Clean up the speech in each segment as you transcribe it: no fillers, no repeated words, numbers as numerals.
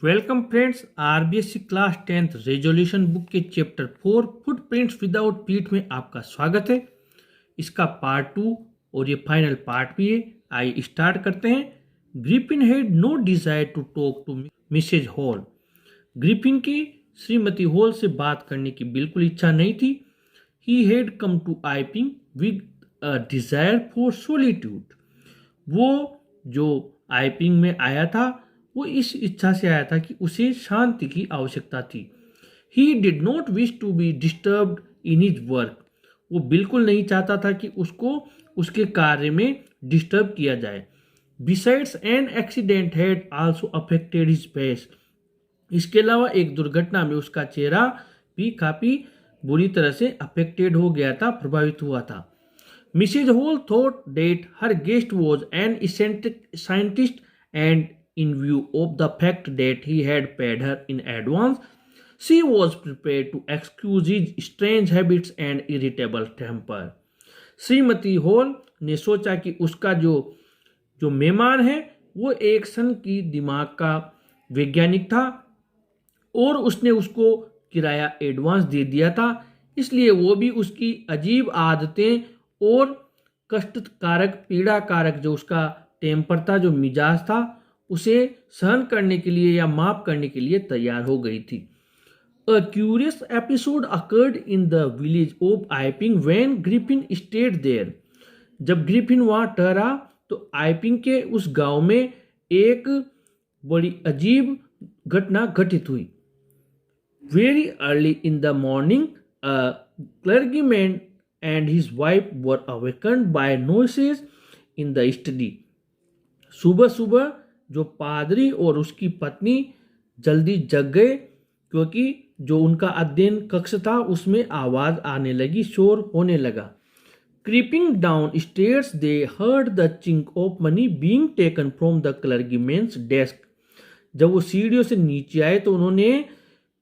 Welcome friends, RBSC class 10th resolution book के chapter 4 footprints without feet में आपका स्वागत है। इसका पार्ट 2 और ये फाइनल पार्ट भी है। आइए स्टार्ट करते हैं। Griffin had no desire to talk to Mrs Hall. Griffin की श्रीमती हॉल से बात करने की बिल्कुल इच्छा नहीं थी। He had come to Iping with a desire for solitude. वो जो आइपिंग में आया था वो इस इच्छा से आया था कि उसे शांति की आवश्यकता थी। He did not wish to be disturbed in his work. वो बिल्कुल नहीं चाहता था कि उसको उसके कार्य में डिस्टर्ब किया जाए। Besides an accident had also affected his face. इसके अलावा एक दुर्घटना में उसका चेहरा भी काफी बुरी तरह से अफेक्टेड हो गया था, प्रभावित हुआ था। Mrs. Hall thought that her guest was an eccentric scientist, and in view of the fact that he had paid her in advance, she was prepared to excuse his strange habits and irritable temper. Shrimati hall ने सोचा कि उसका जो जो मेहमान है वो एक सन की दिमाग का वैज्ञानिक था और उसने उसको किराया एडवांस दे दिया था, इसलिए वो भी उसकी अजीब आदतें और कष्टकारक पीड़ा कारक जो उसका टेम्पर था, जो मिजाज था, उसे सहन करने के लिए या माफ करने के लिए तैयार हो गई थी। A curious episode occurred in the village of Iping when Griffin stayed there. जब ग्रिफिन वहां ठहरा तो आइपिंग के उस गांव में एक बड़ी अजीब घटना घटित हुई। Very early in the morning, a clergyman and his wife were awakened by noises in the study. सुबह सुबह जो पादरी और उसकी पत्नी जल्दी जग गए क्योंकि जो उनका अध्ययन कक्ष था उसमें आवाज आने लगी, शोर होने लगा। Creeping down stairs, they heard the chink of money being taken from the clergyman's desk. जब वो सीढ़ियों से नीचे आए तो उन्होंने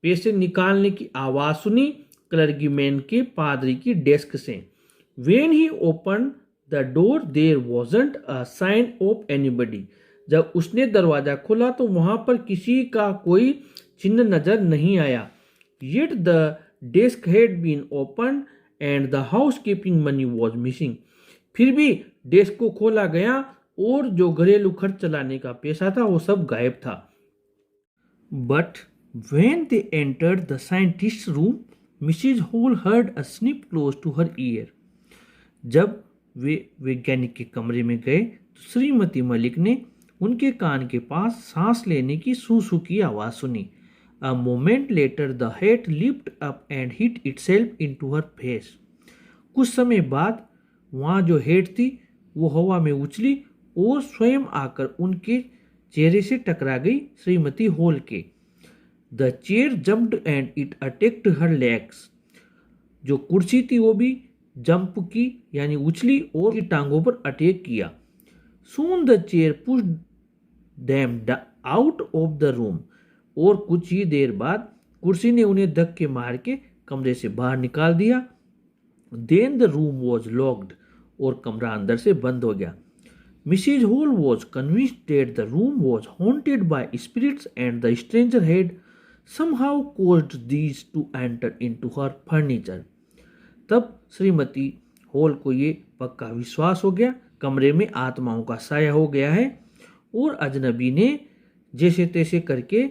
पैसे निकालने की आवाज सुनी क्लर्गीमैन के पादरी की डेस्क से। When he opened the door, there wasn't a sign of anybody. जब उसने दरवाजा खोला तो वहां पर किसी का कोई चिन्ह नजर नहीं आया। Yet the desk had been opened and the housekeeping money was missing. फिर भी डेस्क को खोला गया और जो घरेलू खर्च चलाने का पैसा था वो सब गायब था। But when they entered the scientist's room, Mrs. Hall heard a snip close to her ear. जब वे वैज्ञानिक के कमरे में गए तो श्रीमती मलिक ने उनके कान के पास सांस लेने की सूसू की आवाज सुनी। A moment later, the hat leaped up and hit itself into her face. कुछ समय बाद वहाँ जो हेड थी वो हवा में उछली और स्वयं आकर उनके चेहरे से टकरा गई श्रीमती हॉल के। The chair jumped and it attacked her legs. जो कुर्सी थी वो भी जंप की यानी उछली और की टांगों पर अटैक किया। Soon the chair pushed them out of the room. और कुछ ही देर बाद कुर्सी ने उन्हें धक्के मार के कमरे से बाहर निकाल दिया। Then the room was locked. और कमरा अंदर से बंद हो गया। Mrs. Hall was convinced that the room was haunted by spirits and the stranger had somehow caused these to enter into her furniture. तब श्रीमती हॉल को ये पक्का विश्वास हो गया कमरे में आत्माओं का साया हो गया है और अजनबी ने जैसे तैसे करके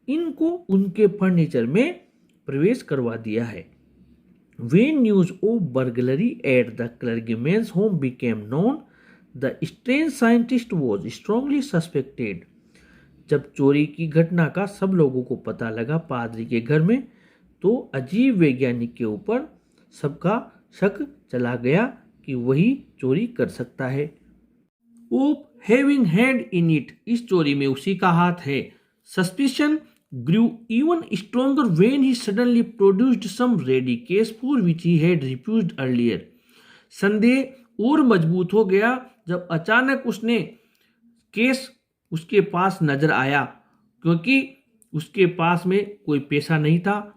इनको उनके फर्नीचर में प्रवेश करवा दिया है। When news of burglary at the clergyman's home became known, the strange scientist was strongly suspected. जब चोरी की घटना का सब लोगों को पता लगा पादरी के घर में तो अजीब वैज्ञानिक के ऊपर सबका शक चला गया कि वही चोरी कर सकता है। Of having hand in it, इस चोरी में उसी का हाथ है। Suspicion grew even stronger when he suddenly produced some ready case for which he had refused earlier. संदेह और मजबूत हो गया जब अचानक उसने केस उसके पास नजर आया क्योंकि उसके पास में कोई पैसा नहीं था,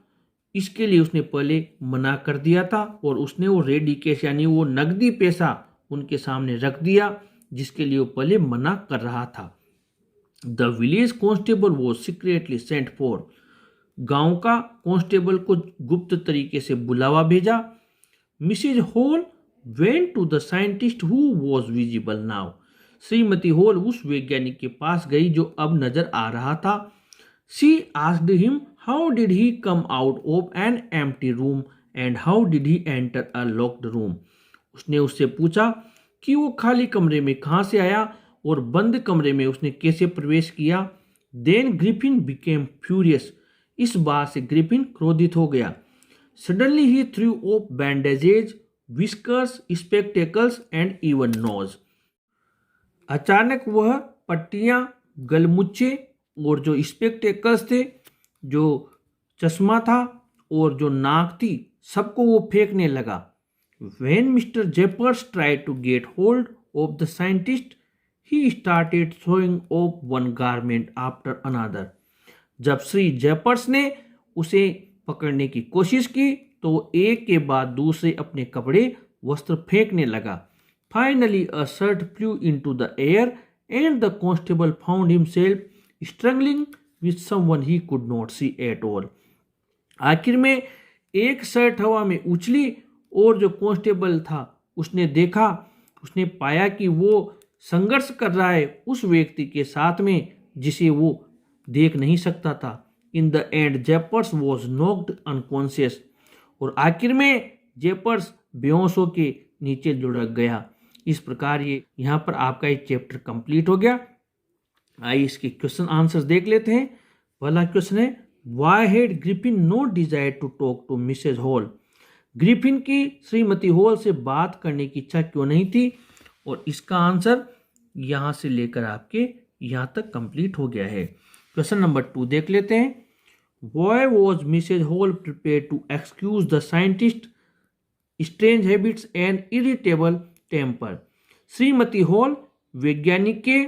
इसके लिए उसने पहले मना कर दिया था और उसने वो रेडी केस यानी वो नकदी पैसा उनके सामने रख दिया जिसके लिए वो पहले मना कर रहा था। The village constable was secretly sent for. गांव का कांस्टेबल को गुप्त तरीके से बुलावा भेजा। Mrs Hall went to the scientist who was visible now. श्रीमती हॉल उस वैज्ञानिक के पास गई जो अब नजर आ रहा था। She asked him how did he come out of an empty room and how did he enter a locked room. उसने उससे पूछा कि वो खाली कमरे में कहाँ से आया और बंद कमरे में उसने कैसे प्रवेश किया। Then Griffin became furious. इस बात से ग्रिफिन क्रोधित हो गया। सडनली ही threw off bandages, whiskers, spectacles and even nose. अचानक वह पट्टियां, गलमुच्छे और जो स्पेक्टेकल्स थे, जो चश्मा था और जो नाक थी, सबको वो फेंकने लगा। When Mr. Jeffers tried to get hold of the scientist, he started throwing off one garment after another. जब श्री जेपर्स ने उसे पकड़ने की कोशिश की तो एक के बाद दूसरे अपने कपड़े, वस्त्र फेंकने लगा। Finally, a shirt flew into the air and the constable found himself struggling with someone he could not see at all. आखिर में एक शर्ट हवा में उछली और जो कांस्टेबल था उसने पाया कि वो संघर्ष कर रहा है उस व्यक्ति के साथ में जिसे वो देख नहीं सकता था। In the end Jaffers was knocked unconscious. और आखिर में जेपर्स बेहोश होके नीचे लुढ़क गया। इस प्रकार ये यहाँ पर आपका एक चैप्टर कंप्लीट हो गया। आइए इसके क्वेश्चन आंसर्स देख लेते हैं। पहला क्वेश्चन है, why had Griffin no desire to talk to Mrs Hall. Griffin की श्रीमती हॉल से बात करने की इच्छा क्यों नहीं थी। और इसका आंसर यहां से लेकर आपके यहां तक कंप्लीट हो गया है। क्वेश्चन नंबर 2 देख लेते हैं। Why was Mrs Hall prepare to excuse the scientist strange habits and irritable temper. श्रीमती हॉल वैज्ञानिक के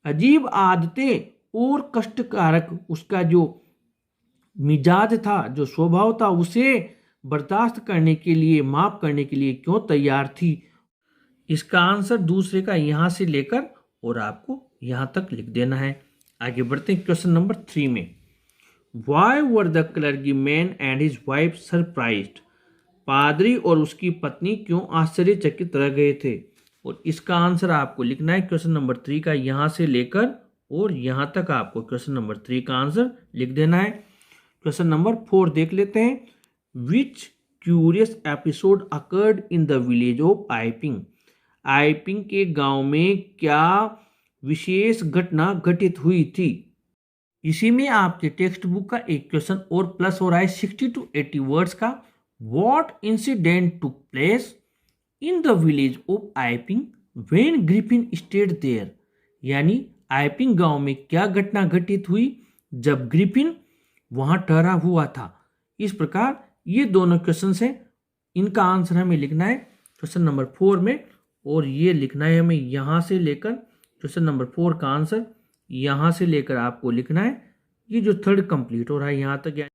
अजीब आदतें और कष्टकारक उसका जो मिजाज था, जो स्वभाव था, उसे बर्दाश्त करने के लिए, माफ करने के लिए क्यों तैयार थी। इसका आंसर दूसरे का यहां से लेकर और आपको यहां तक लिख देना है। आगे बढ़ते हैं क्वेश्चन नंबर 3 में। Why were the clergy man and his wife surprised. पादरी और उसकी पत्नी क्यों आश्चर्यचकित रह गए थे। और इसका आंसर आपको लिखना है क्वेश्चन नंबर 3 का यहां से लेकर और यहां तक आपको क्वेश्चन नंबर 3 का आंसर लिख देना है। क्वेश्चन नंबर 4 देख लेते हैं। Which curious episode occurred in the village of Aiping? आइपिंग के गांव में क्या विशेष घटना घटित हुई थी। इसी में आपके टेक्स्ट बुक का एक क्वेश्चन और प्लस हो रहा है 60 to 80 वर्ड्स का। What incident took place in the village of Aiping when Griffin stayed there? यानी आइपिंग गांव में क्या घटना घटित हुई जब ग्रिफिन वहां ठहरा हुआ था। इस प्रकार ये दोनों क्वेश्चन हैं, इनका आंसर हमें लिखना है क्वेश्चन नंबर 4 में। और ये लिखना है हमें यहाँ से लेकर क्वेश्चन नंबर 4 का आंसर यहाँ से लेकर आपको लिखना है। ये जो थर्ड कंप्लीट हो रहा है यहाँ तक।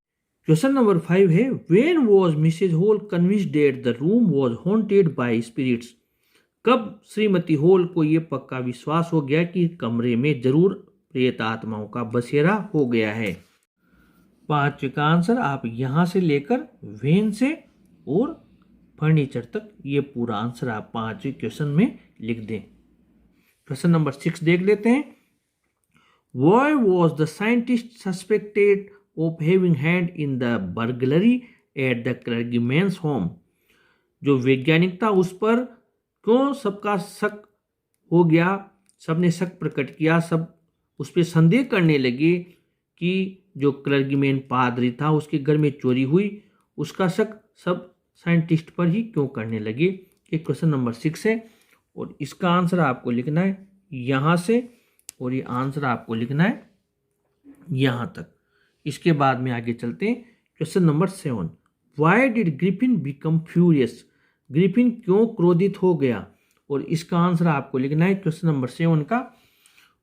क्वेश्चन नंबर 5 है, when was Mrs Hall convinced that the room was haunted by spirits. कब श्रीमती हॉल को ये पक्का विश्वास हो गया कि कमरे में जरूर प्रेत आत्माओं का बसेरा हो गया है। 5 का आंसर आप यहां से लेकर वेन से और फर्नीचर तक ये पूरा आंसर आप 5 क्वेश्चन में लिख दें। क्वेश्चन नंबर 6 देख लेते हैं। Why was the scientist suspected of having hand in the burglary at the clergyman's home? जो वैज्ञानिक था उस पर क्यों सबका शक हो गया, सबने शक प्रकट किया, सब उस पर संदेह करने लगे कि जो क्लर्गीमैन पादरी था उसके घर में चोरी हुई, उसका शक सब साइंटिस्ट पर ही क्यों करने लगे। ये क्वेश्चन नंबर 6 है और इसका आंसर आपको लिखना है यहाँ से और ये आंसर आपको लिखना है यहाँ तक। इसके बाद में आगे चलते हैं question number 7। Why did Griffin become furious. Griffin क्यों क्रोधित हो गया। और इसका आंसर आपको लिखना है क्वेश्चन नंबर 7 का,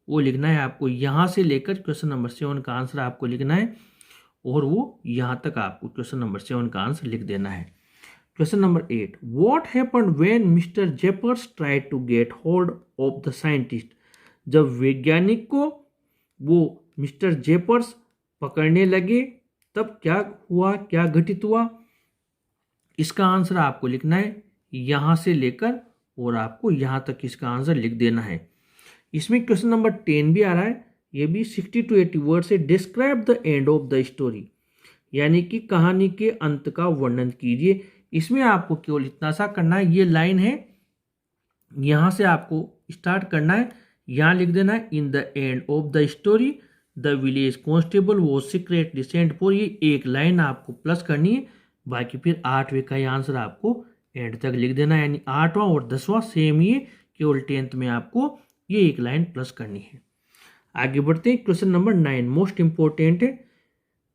वो लिखना है आपको यहाँ से लेकर क्वेश्चन नंबर 7 का आंसर आपको लिखना है और वो यहाँ तक आपको क्वेश्चन नंबर 7 का आंसर लिख देना है। Question number 8। What happened when Mr Jaffers tried to get hold of the scientist. जब वैज्ञानिक को वो मिस्टर जेपर्स पकड़ने लगे, तब क्या हुआ, क्या घटित हुआ? इसका आंसर आपको लिखना है यहाँ से लेकर और आपको यहाँ तक इसका आंसर लिख देना है। इसमें क्वेश्चन नंबर 10 भी आ रहा है, ये भी 60 to 80 वर्ड से describe the end of the story, यानी कि कहानी के अंत का वर्णन कीजिए। इसमें आपको केवल इतना सा करना है, ये लाइन है, यहाँ से आपको स्टार्ट करना है, यहाँ लिख देना है इन the end of the story the village constable वो सीक्रेटली सेंट फॉर। ये एक लाइन आपको प्लस करनी है, बाकी फिर 8वें का ही आंसर आपको एंड तक लिख देना है, यानी 8वां और 10वां सेम ही है, केवल 10th में आपको ये एक लाइन प्लस करनी है। आगे बढ़ते हैं, क्वेश्चन नंबर 9 मोस्ट इंपोर्टेंट है।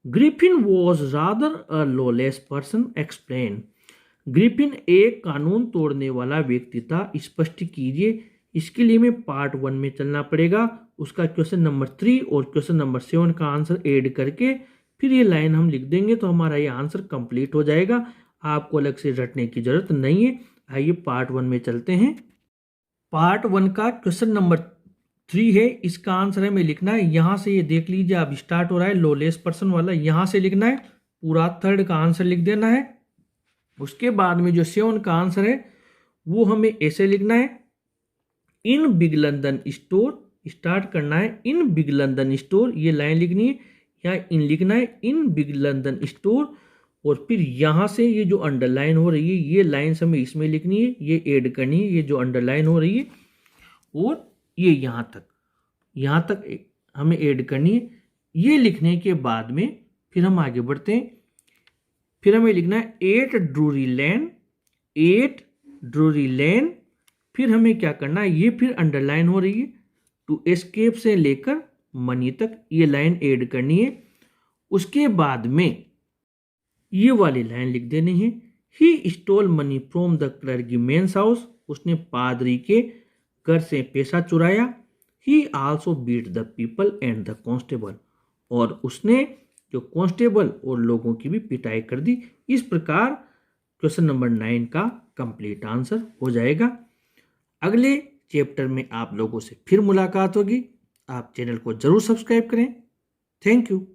Griffin was rather a lawless person, explain. Griffin एक कानून तोड़ने वाला व्यक्ति था, स्पष्ट कीजिए। इसके लिए में पार्ट 1 में चलना पड़ेगा, उसका क्वेश्चन नंबर 3 और क्वेश्चन नंबर 7 का आंसर ऐड करके फिर ये लाइन हम लिख देंगे तो हमारा ये आंसर कंप्लीट हो जाएगा। आपको अलग से रटने की जरूरत नहीं है। आइए पार्ट 1 में चलते हैं। पार्ट 1 का क्वेश्चन नंबर 3 है, इसका आंसर हमें लिखना है यहाँ से, ये देख लीजिए अब स्टार्ट हो रहा है लॉलेस पर्सन वाला, यहाँ से लिखना है, पूरा 3rd का आंसर लिख देना है। उसके बाद में जो 7 का आंसर है वो हमें ऐसे लिखना है, in big London store, start करना है इन बिग लंदन स्टोर, ये लाइन लिखनी है, या इन लिखना है इन बिग लंदन स्टोर, और फिर यहाँ से ये जो अंडरलाइन हो रही है ये लाइन हमें इसमें लिखनी है, ये ऐड करनी है, ये जो अंडरलाइन हो रही है, और ये यहाँ तक हमें ऐड करनी है। ये लिखने के बाद में फिर हम आगे बढ़ते हैं, फिर हमें लिखना है 8 ड्रूरी लेन, 8 ड्रूरी लेन, फिर हमें क्या करना है, ये फिर अंडरलाइन हो रही है, टू एस्केप से लेकर मनी तक ये लाइन ऐड करनी है। उसके बाद में ये वाली लाइन लिख देनी है, he stole money from the clergyman's house, उसने पादरी के घर से पैसा चुराया। He also beat the people and the constable, और उसने जो कांस्टेबल और लोगों की भी पिटाई कर दी। इस प्रकार क्वेश्चन नंबर 9 का कंप्लीट आंसर हो जाएगा। अगले चैप्टर में आप लोगों से फिर मुलाकात होगी। आप चैनल को जरूर सब्सक्राइब करें। Thank you.